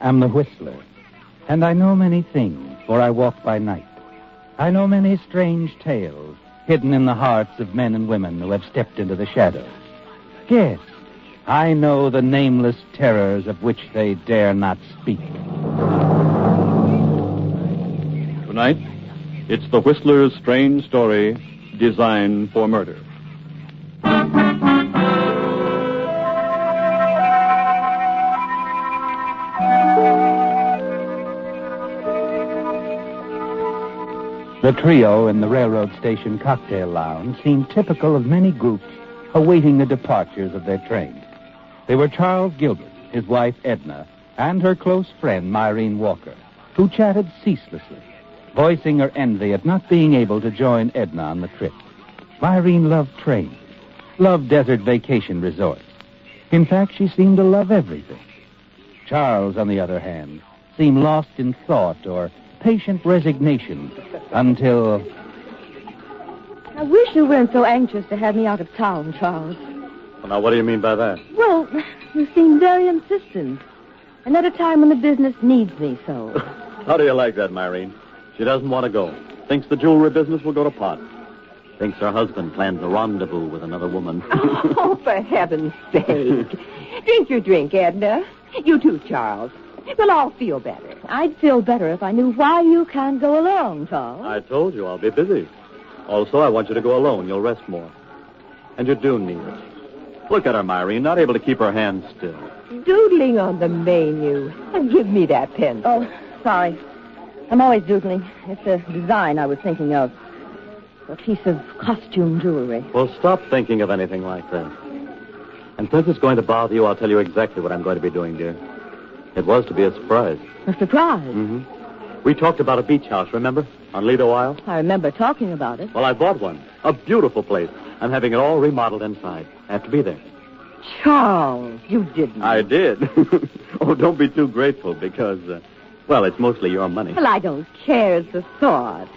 am the Whistler, and I know many things, for I walk by night. I know many strange tales hidden in the hearts of men and women who have stepped into the shadows. Yes, I know the nameless terrors of which they dare not speak. Tonight, it's the Whistler's strange story, Designed for Murder. The trio in the railroad station cocktail lounge seemed typical of many groups awaiting the departures of their train. They were Charles Gilbert, his wife Edna, and her close friend Myrene Walker, who chatted ceaselessly, voicing her envy at not being able to join Edna on the trip. Myrene loved trains, loved desert vacation resorts. In fact, she seemed to love everything. Charles, on the other hand, seemed lost in thought or patient resignation until... I wish you weren't so anxious to have me out of town, Charles. Well, now, what do you mean by that? Well, you seem very insistent. And at a time when the business needs me so. How do you like that, Myrene? She doesn't want to go. Thinks the jewelry business will go to pot. Thinks her husband plans a rendezvous with another woman. Oh, for heaven's sake. Drink your drink, Edna. You too, Charles. We'll all feel better. I'd feel better if I knew why you can't go along, Charles. I told you I'll be busy. Also, I want you to go alone. You'll rest more. And you do need it. Look at her, Myrene, not able to keep her hands still. Doodling on the menu. Give me that pencil. Oh, sorry. I'm always doodling. It's a design I was thinking of. A piece of costume jewelry. Well, stop thinking of anything like that. And since it's going to bother you, I'll tell you exactly what I'm going to be doing, dear. It was to be a surprise. A surprise? Mm-hmm. We talked about a beach house, remember? On Lido Isle? I remember talking about it. Well, I bought one. A beautiful place. I'm having it all remodeled inside. I have to be there. Charles, you didn't. I did. Oh, don't be too grateful because, well, it's mostly your money. Well, I don't care. It's the thought.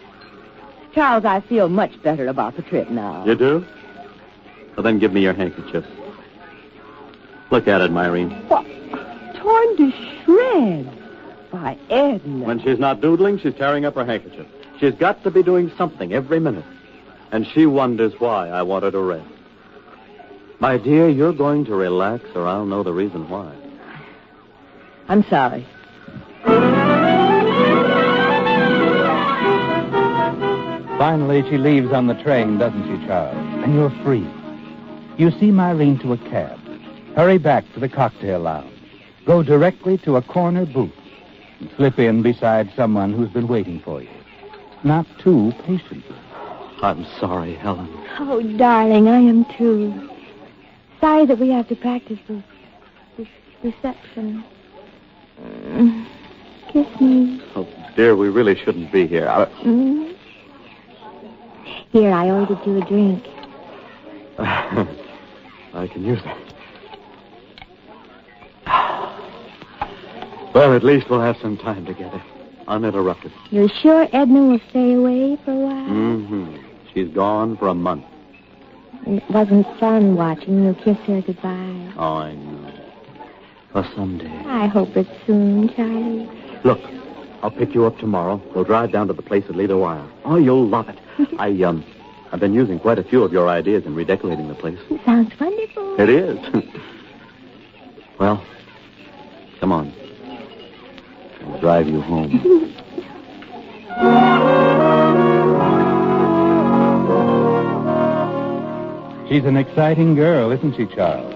Charles, I feel much better about the trip now. You do? Well, then give me your handkerchief. Look at it, Myrene. What? Torn to shreds by Edna. When she's not doodling, she's tearing up her handkerchief. She's got to be doing something every minute. And she wonders why I want her to rest. My dear, you're going to relax or I'll know the reason why. I'm sorry. Finally, she leaves on the train, doesn't she, Charles? And you're free. You see Myrene to a cab. Hurry back to the cocktail lounge. Go directly to a corner booth and slip in beside someone who's been waiting for you. Not too patiently. I'm sorry, Helen. Oh, darling, I am too. Sorry that we have to practice this reception. Kiss me. Oh, dear, we really shouldn't be here. Here, I ordered you a drink. I can use that. Well, at least we'll have some time together. Uninterrupted. You're sure Edna will stay away for a while? Mm-hmm. She's gone for a month. It wasn't fun watching you kiss her goodbye. Oh, I know. Well, someday. I hope it's soon, Charlie. Look, I'll pick you up tomorrow. We'll drive down to the place at Lido Isle. Oh, you'll love it. I've been using quite a few of your ideas in redecorating the place. It sounds wonderful. It is. Well, come on. I'll drive you home. She's an exciting girl, isn't she, Charles?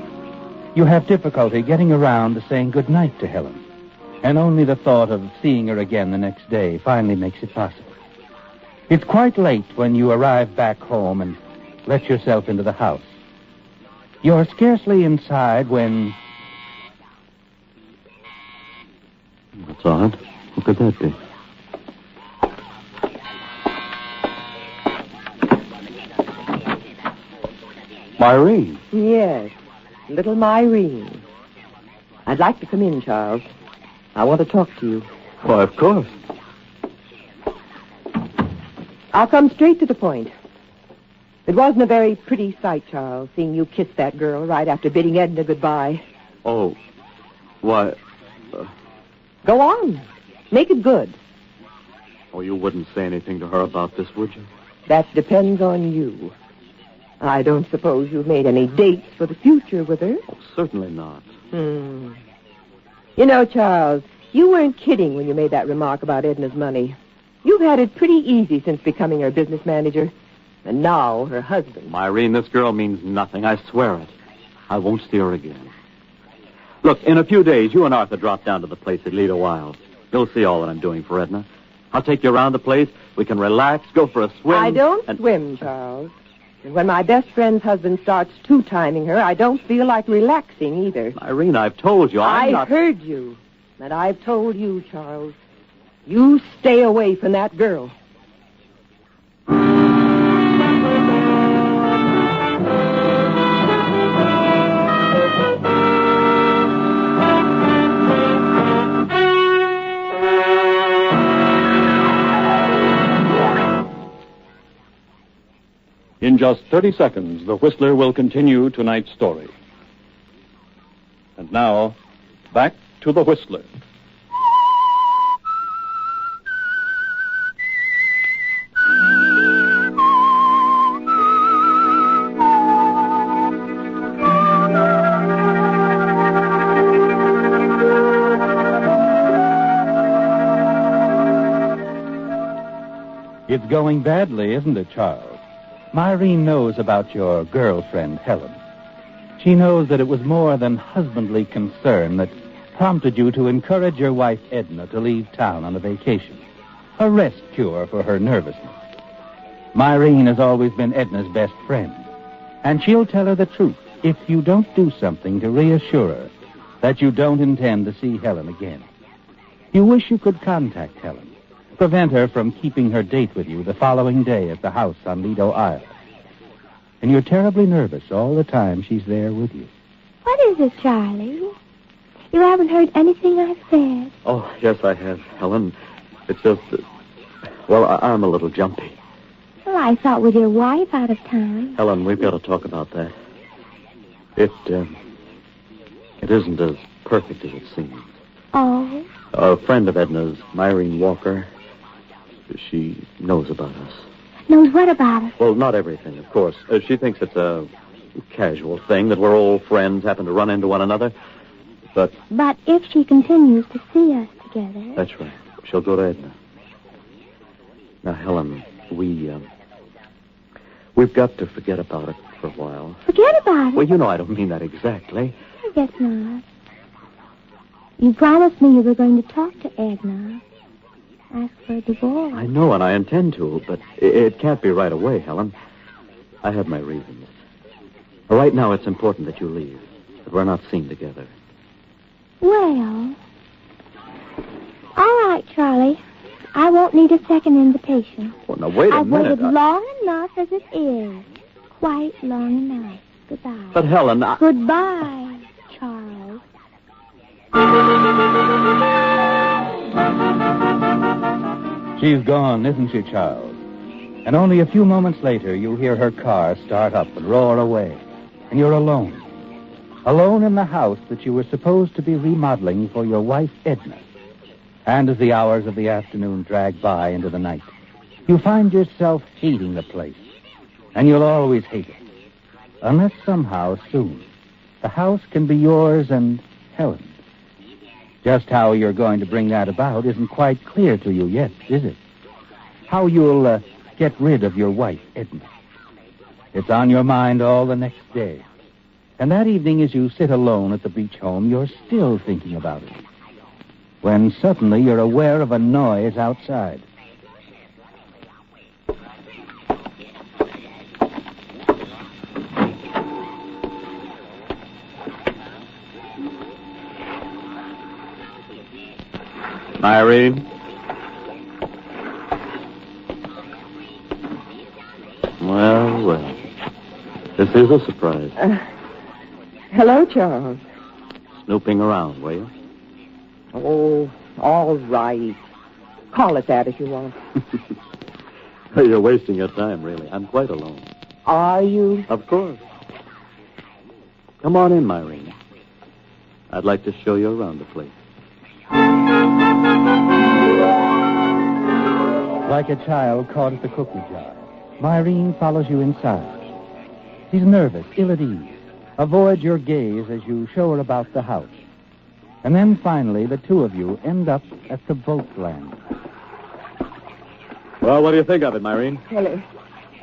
You have difficulty getting around to saying goodnight to Helen. And only the thought of seeing her again the next day finally makes it possible. It's quite late when you arrive back home and let yourself into the house. You're scarcely inside when... That's odd. Who could that be? Myrene. Yes, little Myrene. I'd like to come in, Charles. I want to talk to you. Why, of course. I'll come straight to the point. It wasn't a very pretty sight, Charles, seeing you kiss that girl right after bidding Edna goodbye. Oh, why... Go on. Make it good. Oh, you wouldn't say anything to her about this, would you? That depends on you. I don't suppose you've made any dates for the future with her. Oh, certainly not. You know, Charles, you weren't kidding when you made that remark about Edna's money. You've had it pretty easy since becoming her business manager. And now her husband. Irene, this girl means nothing. I swear it. I won't see her again. Look, in a few days, you and Arthur drop down to the place at Lido Isles. You'll see all that I'm doing for Edna. I'll take you around the place. We can relax, go for a swim. I don't swim, Charles. And when my best friend's husband starts two-timing her, I don't feel like relaxing either. Irene, I've told you, I heard you. And I've told you, Charles. You stay away from that girl. In just 30 seconds, the Whistler will continue tonight's story. And now, back to the Whistler. It's going badly, isn't it, Charles? Myrene knows about your girlfriend, Helen. She knows that it was more than husbandly concern that prompted you to encourage your wife, Edna, to leave town on a vacation. A rest cure for her nervousness. Myrene has always been Edna's best friend. And she'll tell her the truth if you don't do something to reassure her that you don't intend to see Helen again. You wish you could contact Helen. Prevent her from keeping her date with you the following day at the house on Lido Isle. And you're terribly nervous all the time she's there with you. What is it, Charlie? You haven't heard anything I've said. Oh, yes, I have, Helen. It's just that, well, I'm a little jumpy. Well, I thought with your wife out of town. Helen, we've got to talk about that. It isn't as perfect as it seems. Oh? A friend of Edna's, Myrene Walker, she knows about us. Knows what about us? Well, not everything, of course. She thinks it's a casual thing, that we're old friends, happen to run into one another. But if she continues to see us together... That's right. She'll go to Edna. Now, Helen, we've got to forget about it for a while. Forget about it? Well, you know I don't mean that exactly. I guess not. You promised me you were going to talk to Edna. Ask for a divorce. I know, and I intend to, but it can't be right away, Helen. I have my reasons. Right now, it's important that you leave, that we're not seen together. Well, all right, Charlie. I won't need a second invitation. Well, now, wait a minute. I've waited long enough as it is. Quite long enough. Goodbye. But, Helen, Goodbye, Charles. She's gone, isn't she, Charles? And only a few moments later, you hear her car start up and roar away. And you're alone. Alone in the house that you were supposed to be remodeling for your wife, Edna. And as the hours of the afternoon drag by into the night, you find yourself hating the place. And you'll always hate it. Unless somehow, soon, the house can be yours and Helen's. Just how you're going to bring that about isn't quite clear to you yet, is it? How you'll get rid of your wife, Edna. It's on your mind all the next day. And that evening, as you sit alone at the beach home, you're still thinking about it. When suddenly you're aware of a noise outside. Irene? Well. This is a surprise. Hello, Charles. Snooping around, were you? Oh, all right. Call it that if you want. You're wasting your time, really. I'm quite alone. Are you? Of course. Come on in, Myrene. I'd like to show you around the place. Like a child caught at the cookie jar, Myrene follows you inside. She's nervous, ill at ease, avoids your gaze as you show her about the house. And then finally, the two of you end up at the boat landing. Well, what do you think of it, Myrene? Well,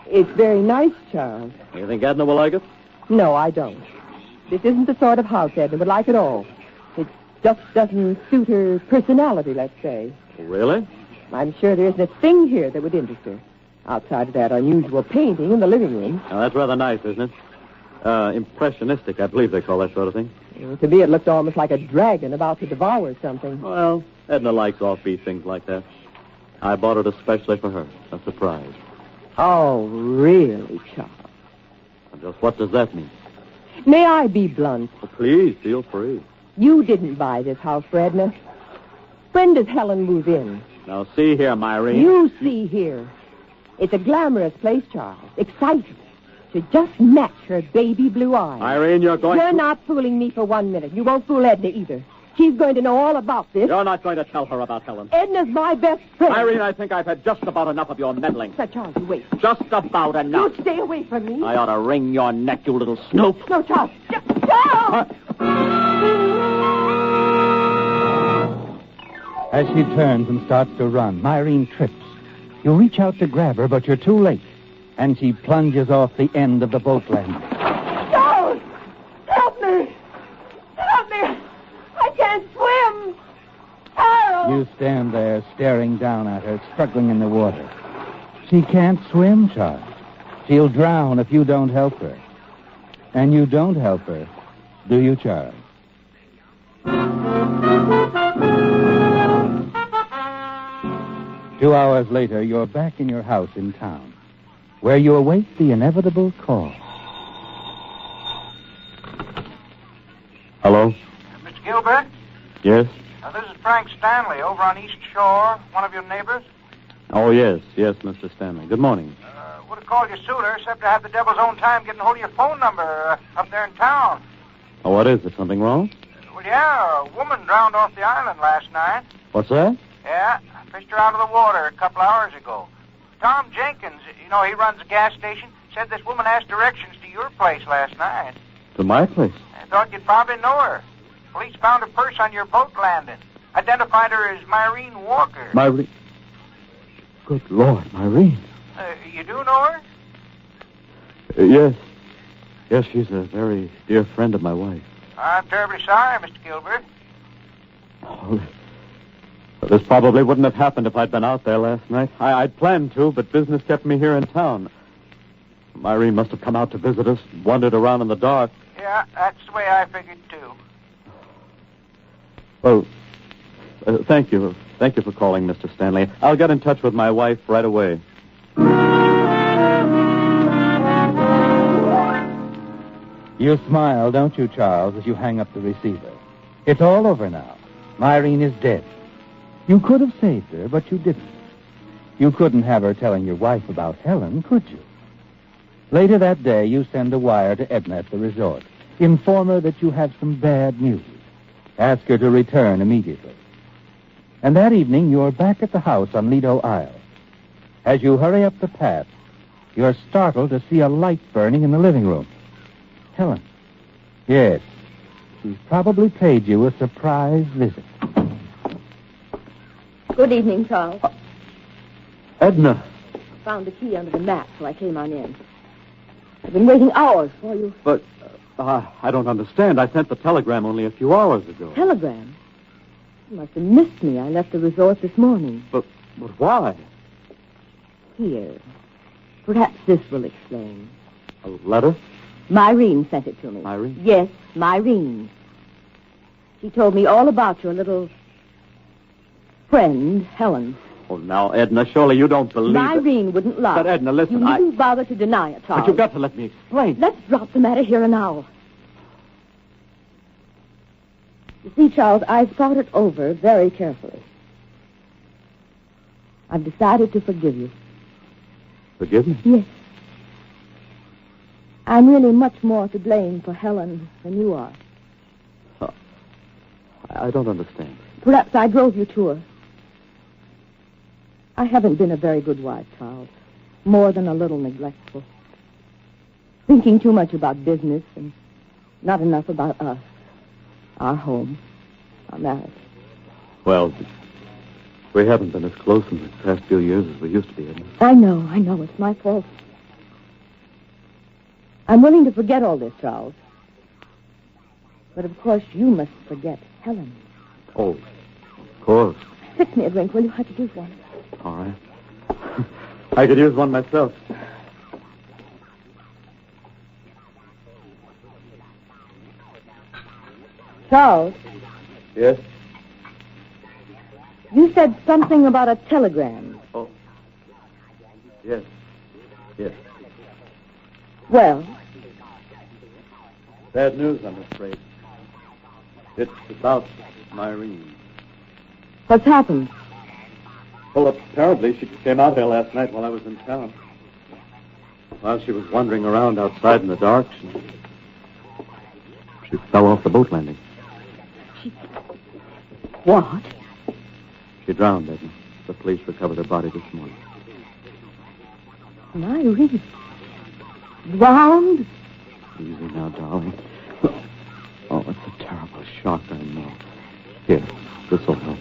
it's very nice, Charles. You think Edna will like it? No, I don't. This isn't the sort of house Edna would like at all. It just doesn't suit her personality, let's say. Really? I'm sure there isn't a thing here that would interest her, outside of that unusual painting in the living room. Now, that's rather nice, isn't it? Impressionistic, I believe they call that sort of thing. To me, it looked almost like a dragon about to devour something. Well, Edna likes offbeat things like that. I bought it especially for her. A surprise. Oh, really, Charles? Just what does that mean? May I be blunt? Well, please, feel free. You didn't buy this house for Edna. When does Helen move in? Now, see here, Myrene. You see here. It's a glamorous place, Charles. Exciting. To just match her baby blue eyes. Myrene, you're going You're not fooling me for 1 minute. You won't fool Edna either. She's going to know all about this. You're not going to tell her about Helen. Edna's my best friend. Myrene, I think I've had just about enough of your meddling. Sir Charles, you wait. Just about enough. You stay away from me. I ought to wring your neck, you little snoop. No, Charles. Charles! As she turns and starts to run, Myrene trips. You reach out to grab her, but you're too late. And she plunges off the end of the boat landing. Charles! Help me! Help me! I can't swim! Charles! You stand there, staring down at her, struggling in the water. She can't swim, Charles. She'll drown if you don't help her. And you don't help her, do you, Charles? 2 hours later, you're back in your house in town, where you await the inevitable call. Hello? Mr. Gilbert? Yes? This is Frank Stanley over on East Shore, one of your neighbors. Oh, yes, Mr. Stanley. Good morning. Would have called you sooner, except to have the devil's own time getting hold of your phone number up there in town. Oh, what is it? Something wrong? Well, yeah, a woman drowned off the island last night. What's that? Yeah, I fished her out of the water a couple hours ago. Tom Jenkins, he runs a gas station, said this woman asked directions to your place last night. To my place? I thought you'd probably know her. Police found her purse on your boat landing. Identified her as Myrene Walker. Myrene? Good Lord, Myrene. You do know her? Yes. Yes, she's a very dear friend of my wife. I'm terribly sorry, Mr. Gilbert. Oh, this probably wouldn't have happened if I'd been out there last night. I'd planned to, but business kept me here in town. Myrene must have come out to visit us, wandered around in the dark. Yeah, that's the way I figured, too. Well, thank you. Thank you for calling, Mr. Stanley. I'll get in touch with my wife right away. You smile, don't you, Charles, as you hang up the receiver. It's all over now. Myrene is dead. You could have saved her, but you didn't. You couldn't have her telling your wife about Helen, could you? Later that day, you send a wire to Edna at the resort. Inform her that you have some bad news. Ask her to return immediately. And that evening, you're back at the house on Lido Isle. As you hurry up the path, you're startled to see a light burning in the living room. Helen. Yes. She's probably paid you a surprise visit. Good evening, Charles. Edna. Found the key under the mat, so I came on in. I've been waiting hours for you. But I don't understand. I sent the telegram only a few hours ago. Telegram? You must have missed me. I left the resort this morning. But why? Here. Perhaps this will explain. A letter? Myrene sent it to me. Myrene? Yes, Myrene. She told me all about your little friend, Helen. Oh, now, Edna, surely you don't believe Myrene wouldn't lie. But, Edna, listen, You needn't bother to deny it, Charles. But you've got to let me explain. Let's drop the matter here and now. You see, Charles, I've thought it over very carefully. I've decided to forgive you. Forgive me? Yes. I'm really much more to blame for Helen than you are. I don't understand. Perhaps I drove you to her. I haven't been a very good wife, Charles. More than a little neglectful. Thinking too much about business and not enough about us, our home, our marriage. Well, we haven't been as close in the past few years as we used to be, Edna. I know. It's my fault. I'm willing to forget all this, Charles. But of course, you must forget Helen. Oh, of course. Fix me a drink, will you? I could use one. All right. I could use one myself. Charles, Yes? you said something about a telegram. Oh. Yes. Yes. Well, Bad news, I'm afraid. It's about Myrene. what's happened? Well, apparently she came out here last night while I was in town. While she was wandering around outside in the dark, she fell off the boat landing. What? She drowned, Edna. The police recovered her body this morning. Myrene. Drowned? Easy now, darling. Oh, it's a terrible shock, I know. Here, this will help.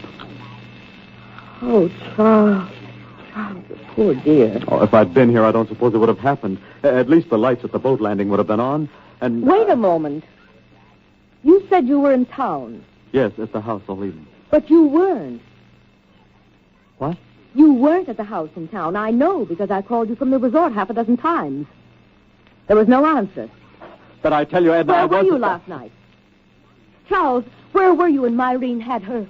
Oh, Charles. Charles, poor dear. Oh, if I'd been here, I don't suppose it would have happened. At least the lights at the boat landing would have been on, and... Wait a moment. You said you were in town, Yes, at the house all evening. but you weren't. What? You weren't at the house in town. I know, because I called you from the resort half a dozen times. There was no answer. But I tell you, Edna, Where were you last night? Charles, where were you when Myrene had her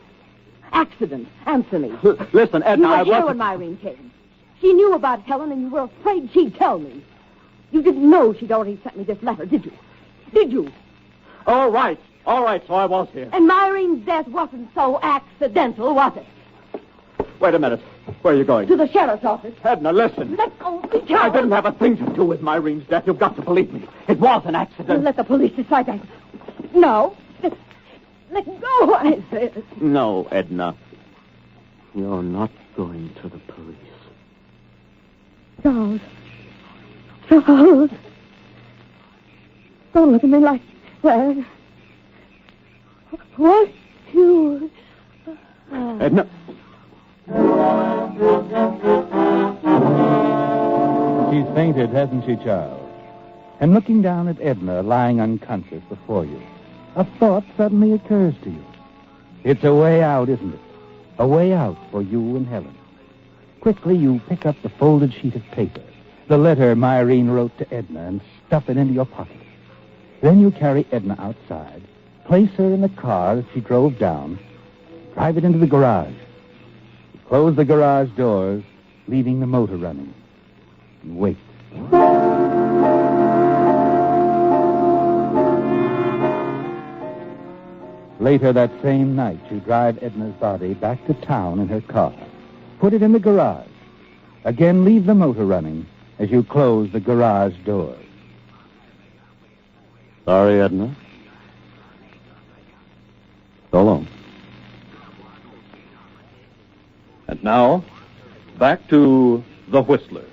accident? Answer me. Listen, Edna, You were I here wasn't... when Myrene came. She knew about Helen, and you were afraid she'd tell me. You didn't know she'd already sent me this letter, did you? Did you? All right, so I was here. And Myrene's death wasn't so accidental, was it? Wait a minute. Where are you going? To the sheriff's office. Edna, listen. Let go of me, I Charles. didn't have a thing to do with Myrene's death. You've got to believe me. It was an accident. Let the police decide that. No. Let go, I said. No, Edna. You're not going to the police. Charles. Charles. Don't look at me like that. What? You... Edna. She's fainted, hasn't she, Charles? And looking down at Edna lying unconscious before you, a thought suddenly occurs to you. It's a way out, isn't it? A way out for you and Helen. Quickly, you pick up the folded sheet of paper, the letter Myrene wrote to Edna, and stuff it into your pocket. Then you carry Edna outside, place her in the car that she drove down, drive it into the garage. You close the garage doors, leaving the motor running, and wait. Later that same night, you drive Edna's body back to town in her car. Put it in the garage. Again, leave the motor running as you close the garage doors. Sorry, Edna. So long. And now, back to The Whistler.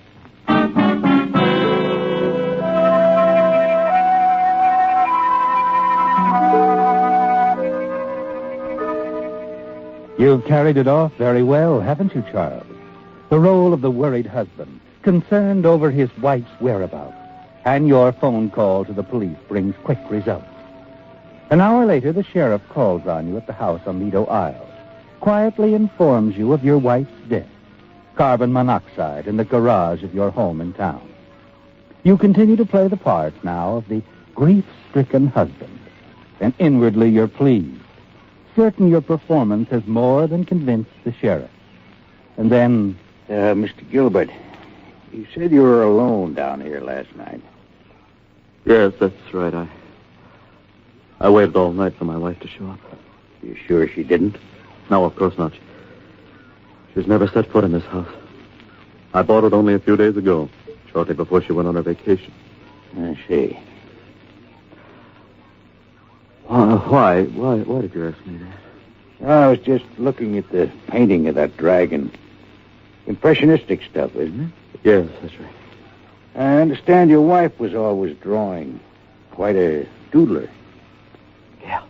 You've carried it off very well, haven't you, Charles? The role of the worried husband, concerned over his wife's whereabouts, and your phone call to the police brings quick results. An hour later, the sheriff calls on you at the house on Lido Isle, quietly informs you of your wife's death, carbon monoxide in the garage of your home in town. You continue to play the part now of the grief-stricken husband, and inwardly you're pleased, certain your performance has more than convinced the sheriff. And then... Mr. Gilbert, you said you were alone down here last night. Yes, that's right. I waited all night for my wife to show up. You sure she didn't? No, of course not. She's never set foot in this house. I bought it only a few days ago, shortly before she went on her vacation. I see. Why did you ask me that? I was just looking at the painting of that dragon. Impressionistic stuff, isn't it? Yes, that's right. I understand your wife was always drawing. Quite a doodler. Yeah.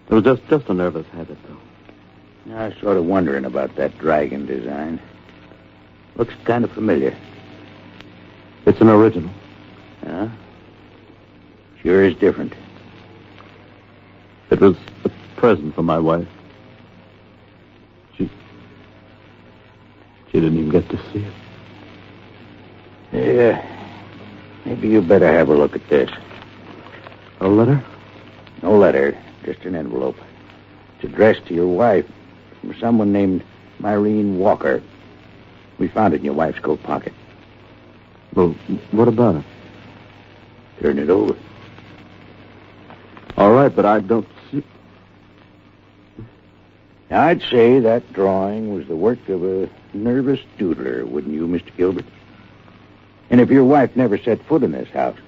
It was just a nervous habit, though. I was sort of wondering about that dragon design. Looks kind of familiar. It's an original. Huh? Sure is different. It was a present from my wife. She didn't even get to see it. Yeah. Maybe you better have a look at this. A letter? No letter, just an envelope. It's addressed to your wife from someone named Myrene Walker. We found it in your wife's coat pocket. Well, what about it? Turn it over. All right, but I don't see... Now, I'd say that drawing was the work of a nervous doodler, wouldn't you, Mr. Gilbert? And if your wife never set foot in this house,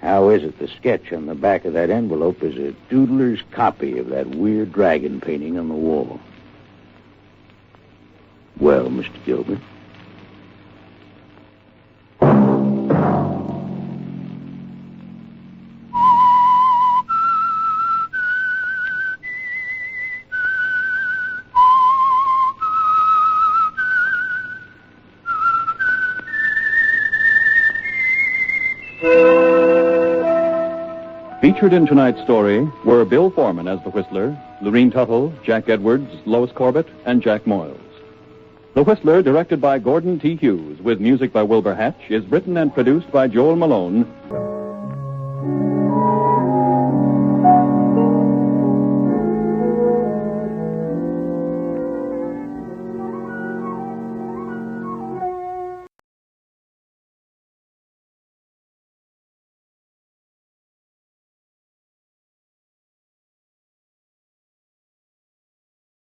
how is it the sketch on the back of that envelope is a doodler's copy of that weird dragon painting on the wall? Well, Mr. Gilbert? Featured in tonight's story were Bill Foreman as the Whistler, Lurene Tuttle, Jack Edwards, Lois Corbett, and Jack Moyles. The Whistler, directed by Gordon T. Hughes, with music by Wilbur Hatch, is written and produced by Joel Malone.